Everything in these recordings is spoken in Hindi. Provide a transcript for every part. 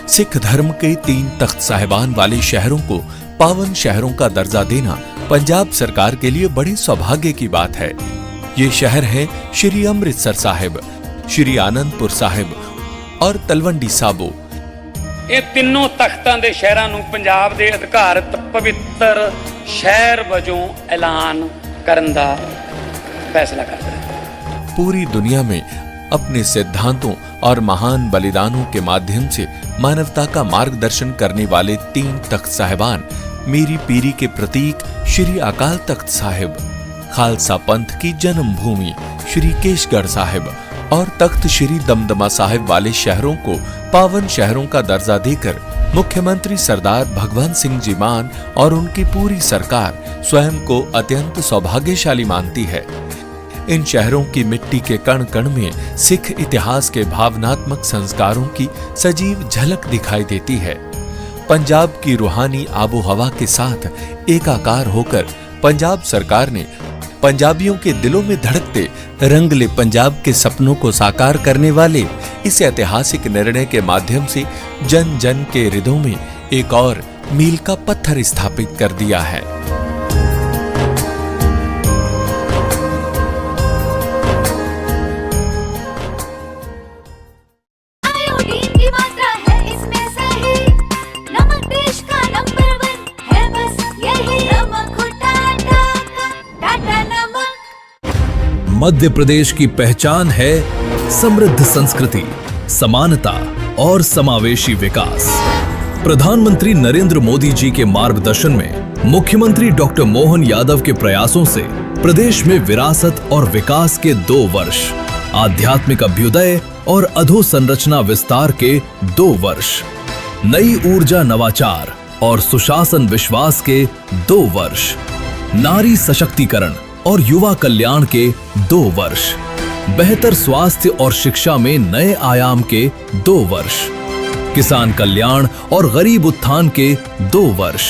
सिख धर्म के 3 तख्त साहिबान वाले शहरों को पावन शहरों का दर्जा देना पंजाब सरकार के लिए बड़े सौभाग्य की बात है। ये शहर है श्री अमृतसर साहिब, श्री आनंदपुर साहिब और तलवंडी साबो। ਇਹ ਤਿੰਨੋਂ ਤਖਤਾਂ ਦੇ ਸ਼ਹਿਰਾਂ ਨੂੰ ਪੰਜਾਬ ਦੇ ਅਧਿਕਾਰਤ ਪਵਿੱਤਰ ਸ਼ਹਿਰ ਵਜੋਂ ਐਲਾਨ ਕਰਨ ਦਾ फैसला करता है। पूरी दुनिया में अपने सिद्धांतों और महान बलिदानों के माध्यम से मानवता का मार्गदर्शन करने वाले 3 तख्त साहिबान मीरी पीरी के प्रतीक श्री अकाल तख्त साहिब, खालसा पंथ की जन्मभूमि श्री केशगढ़ साहिब और तख्त श्री दमदमा साहिब वाले शहरों को पावन शहरों का दर्जा देकर मुख्यमंत्री सरदार भगवंत सिंह जी मान और उनकी पूरी सरकार स्वयं को अत्यंत सौभाग्यशाली मानती है। इन शहरों की मिट्टी के कण कण में सिख इतिहास के भावनात्मक संस्कारों की सजीव झलक दिखाई देती है। पंजाब की रूहानी आबो हवा के साथ एकाकार होकर पंजाब सरकार ने पंजाबियों के दिलों में धड़कते रंगले पंजाब के सपनों को साकार करने वाले इस ऐतिहासिक निर्णय के माध्यम से जन जन के हृदयों में एक और मील का पत्थर स्थापित कर दिया है। मध्य प्रदेश की पहचान है समृद्ध संस्कृति, समानता और समावेशी विकास। प्रधानमंत्री नरेंद्र मोदी जी के मार्गदर्शन में मुख्यमंत्री डॉक्टर मोहन यादव के प्रयासों से प्रदेश में विरासत और विकास के 2 वर्ष, आध्यात्मिक अभ्युदय और अधोसंरचना विस्तार के 2 वर्ष, नई ऊर्जा नवाचार और सुशासन विश्वास के 2 वर्ष, नारी सशक्तिकरण और युवा कल्याण के 2 वर्ष, बेहतर स्वास्थ्य और शिक्षा में नए आयाम के 2 वर्ष, किसान कल्याण और गरीब उत्थान के 2 वर्ष,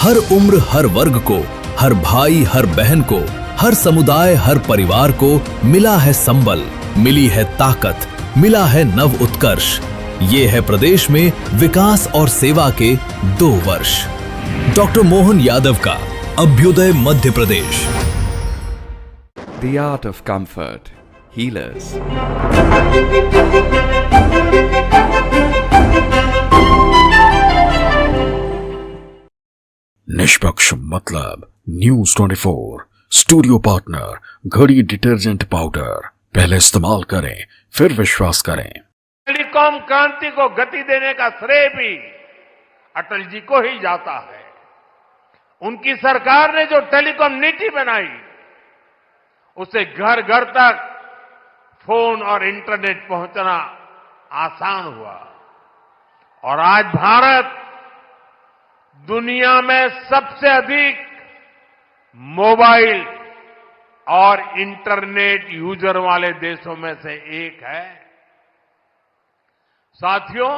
हर उम्र हर वर्ग को, हर भाई हर बहन को, हर समुदाय हर परिवार को मिला है संबल, मिली है ताकत, मिला है नव उत्कर्ष। ये है प्रदेश में विकास और सेवा के 2 वर्ष। डॉक्टर मोहन यादव का Abhyuday Madhya Pradesh. The art of comfort, healers. निष्पक्ष मतलब न्यूज 24 स्टूडियो पार्टनर घड़ी डिटर्जेंट पाउडर। पहले इस्तेमाल करें फिर विश्वास करें। टेलीकॉम क्रांति को गति देने का श्रेय भी अटल जी को ही जाता है। उनकी सरकार ने जो टेलीकॉम नीति बनाई उससे घर घर तक फोन और इंटरनेट पहुंचना आसान हुआ और आज भारत दुनिया में सबसे अधिक मोबाइल और इंटरनेट यूजर वाले देशों में से एक है। साथियों,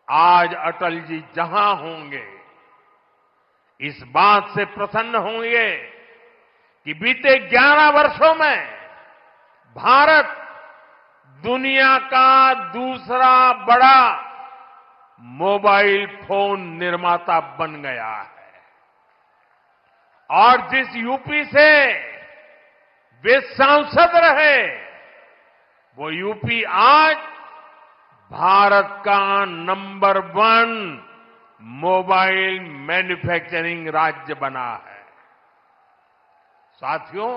आज अटल जी जहां होंगे इस बात से प्रसन्न होंगे कि बीते 11 वर्षों में भारत दुनिया का दूसरा बड़ा मोबाइल फोन निर्माता बन गया है और जिस यूपी से वे सांसद रहे वो यूपी आज भारत का नंबर 1 मोबाइल मैन्युफैक्चरिंग राज्य बना है। साथियों,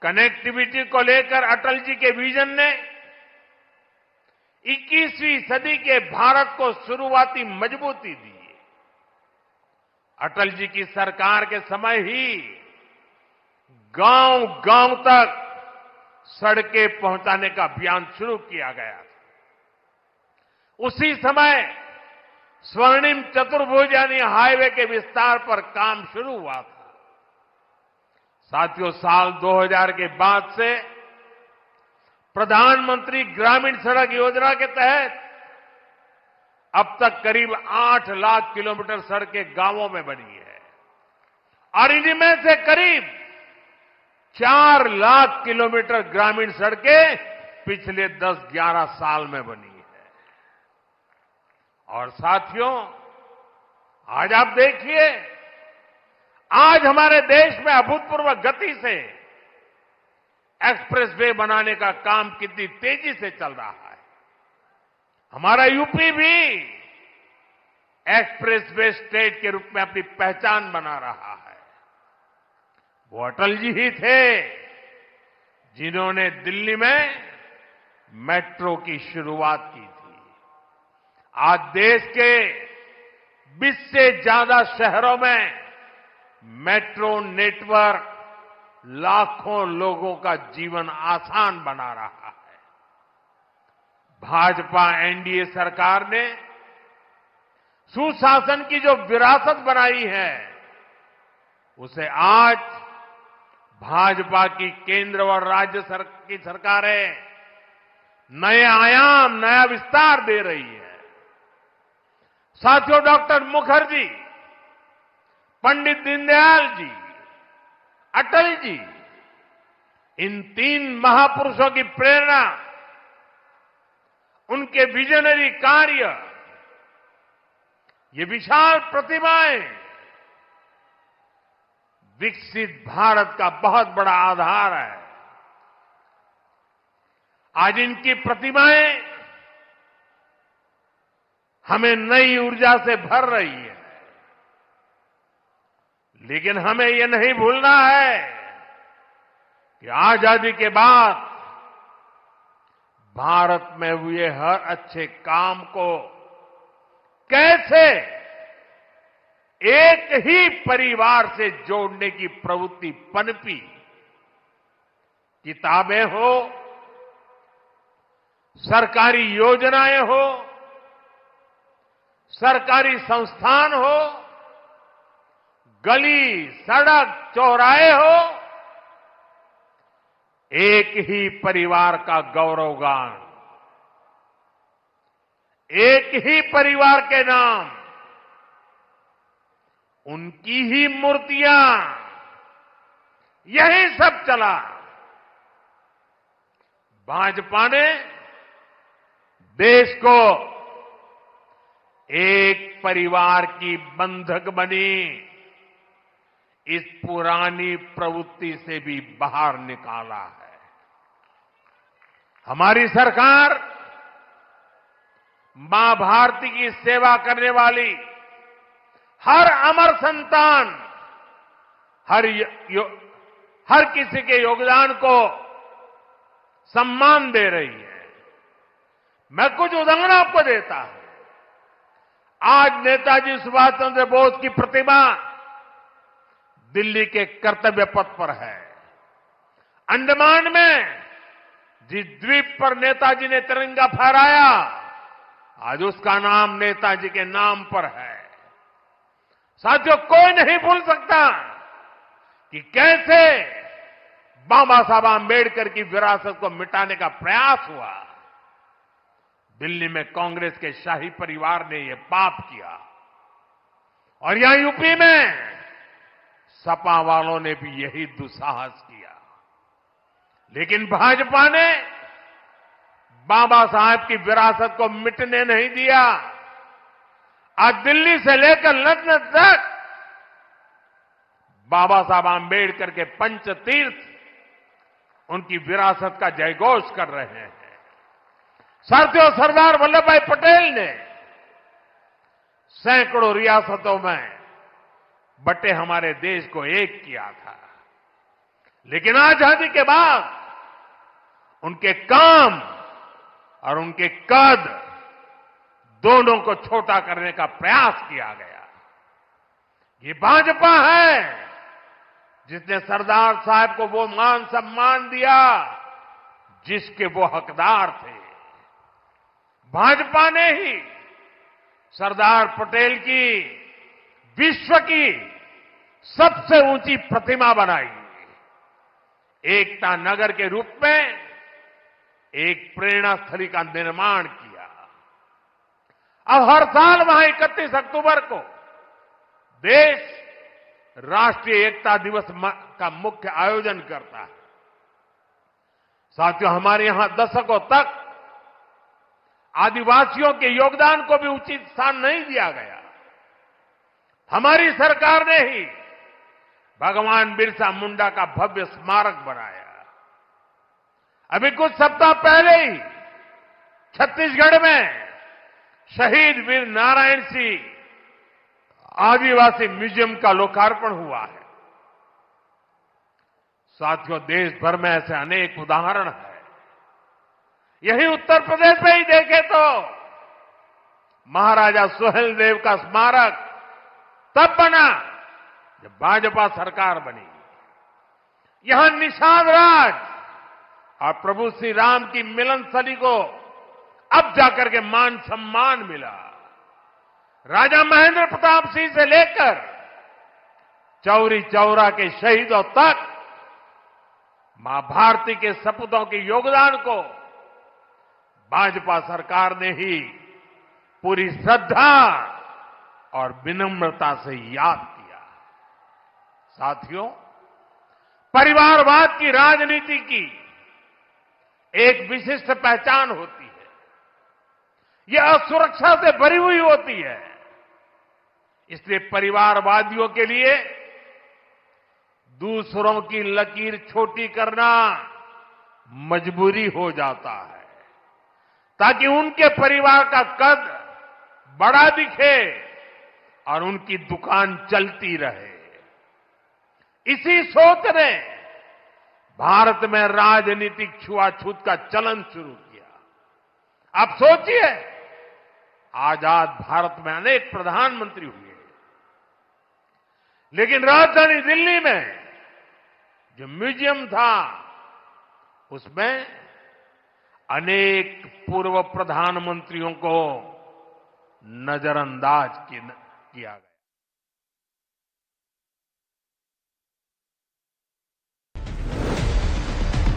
कनेक्टिविटी को लेकर अटल जी के विजन ने 21वीं सदी के भारत को शुरुआती मजबूती दी। अटल जी की सरकार के समय ही गांव गांव तक सड़कें पहुंचाने का अभियान शुरू किया गया था। उसी समय स्वर्णिम चतुर्भुज यानी हाईवे के विस्तार पर काम शुरू हुआ था। साथियों, साल 2000 के बाद से प्रधानमंत्री ग्रामीण सड़क योजना के तहत अब तक करीब 8 लाख किलोमीटर सड़कें गांवों में बनी है और इनमें से करीब 4 लाख किलोमीटर ग्रामीण सड़कें पिछले 10-11 साल में बनी है। और साथियों, आज आप देखिए, आज हमारे देश में अभूतपूर्व गति से एक्सप्रेसवे बनाने का काम कितनी तेजी से चल रहा है। हमारा यूपी भी एक्सप्रेसवे स्टेट के रूप में अपनी पहचान बना रहा है। वो अटल जी ही थे जिन्होंने दिल्ली में मेट्रो की शुरुआत की थी। आज देश के 20 से ज्यादा शहरों में मेट्रो नेटवर्क लाखों लोगों का जीवन आसान बना रहा है। भाजपा एनडीए सरकार ने सुशासन की जो विरासत बनाई है, उसे आज भाजपा की केंद्र और राज्य की सरकारें नए आयाम, नया विस्तार दे रही है। साथियों, डॉक्टर मुखर्जी, पंडित दीनदयाल जी, अटल जी, इन 3 महापुरुषों की प्रेरणा, उनके विजनरी कार्य, ये विशाल प्रतिभाएं विकसित भारत का बहुत बड़ा आधार है। आज इनकी प्रतिभाएं हमें नई ऊर्जा से भर रही है। लेकिन हमें यह नहीं भूलना है कि आजादी के बाद भारत में हुए हर अच्छे काम को कैसे एक ही परिवार से जोड़ने की प्रवृत्ति पनपी। किताबें हो, सरकारी योजनाएं हो, सरकारी संस्थान हो, गली, सड़क, चौराहे हो, एक ही परिवार का गौरवगान, एक ही परिवार के नाम, उनकी ही मूर्तियां, यही सब चला। भाजपा ने देश को एक परिवार की बंधक बनी इस पुरानी प्रवृत्ति से भी बाहर निकाला है। हमारी सरकार मां भारती की सेवा करने वाली हर अमर संतान, हर किसी के योगदान को सम्मान दे रही है। मैं कुछ उदाहरण आपको देता हूं। आज नेताजी सुभाष चंद्र बोस की प्रतिमा दिल्ली के कर्तव्य पथ पर है। अंडमान में जिस द्वीप पर नेताजी ने तिरंगा फहराया, आज उसका नाम नेताजी के नाम पर है। साथियों, कोई नहीं भूल सकता कि कैसे बाबा साहब आंबेडकर की विरासत को मिटाने का प्रयास हुआ। दिल्ली में कांग्रेस के शाही परिवार ने यह पाप किया और यहां यूपी में सपा वालों ने भी यही दुस्साहस किया। लेकिन भाजपा ने बाबा साहब की विरासत को मिटने नहीं दिया। आज दिल्ली से लेकर लंदन तक बाबा साहब आंबेडकर के पंचतीर्थ उनकी विरासत का जयघोष कर रहे हैं। साथियों, सरदार वल्लभ भाई पटेल ने सैकड़ों रियासतों में बटे हमारे देश को एक किया था। लेकिन आजादी के बाद उनके काम और उनके कद दोनों को छोटा करने का प्रयास किया गया। ये भाजपा है जिसने सरदार साहब को वो मान सम्मान दिया जिसके वो हकदार थे। भाजपा ने ही सरदार पटेल की विश्व की सबसे ऊंची प्रतिमा बनाई। एकता नगर के रूप में एक प्रेरणा स्थली का निर्माण किया। अब हर साल वहां 31 अक्टूबर को देश राष्ट्रीय एकता दिवस का मुख्य आयोजन करता है। साथियों, हमारे यहां दशकों तक आदिवासियों के योगदान को भी उचित स्थान नहीं दिया गया। हमारी सरकार ने ही भगवान बिरसा मुंडा का भव्य स्मारक बनाया। अभी कुछ सप्ताह पहले ही छत्तीसगढ़ में शहीद वीर नारायण सिंह आदिवासी म्यूजियम का लोकार्पण हुआ है। साथियों, देश भर में ऐसे अनेक उदाहरण हैं। यही उत्तर प्रदेश में ही देखें तो महाराजा सुहेलदेव का स्मारक तब बना जब भाजपा सरकार बनी। यहां निषाद राज और प्रभु श्री राम की मिलन स्थली को अब जाकर के मान सम्मान मिला। राजा महेंद्र प्रताप सिंह से लेकर चौरी चौरा के शहीदों तक मां भारती के सपूतों के योगदान को भाजपा सरकार ने ही पूरी श्रद्धा और विनम्रता से याद किया। साथियों, परिवारवाद की राजनीति की एक विशिष्ट पहचान होती है। यह असुरक्षा से भरी हुई होती है। इसलिए परिवारवादियों के लिए दूसरों की लकीर छोटी करना मजबूरी हो जाता है, ताकि उनके परिवार का कद बड़ा दिखे और उनकी दुकान चलती रहे। इसी सोच ने भारत में राजनीतिक छुआछूत का चलन शुरू किया। आप सोचिए, आजाद भारत में अनेक प्रधानमंत्री हुए, लेकिन राजधानी दिल्ली में जो म्यूजियम था उसमें अनेक पूर्व प्रधानमंत्रियों को नजरअंदाज किया गया।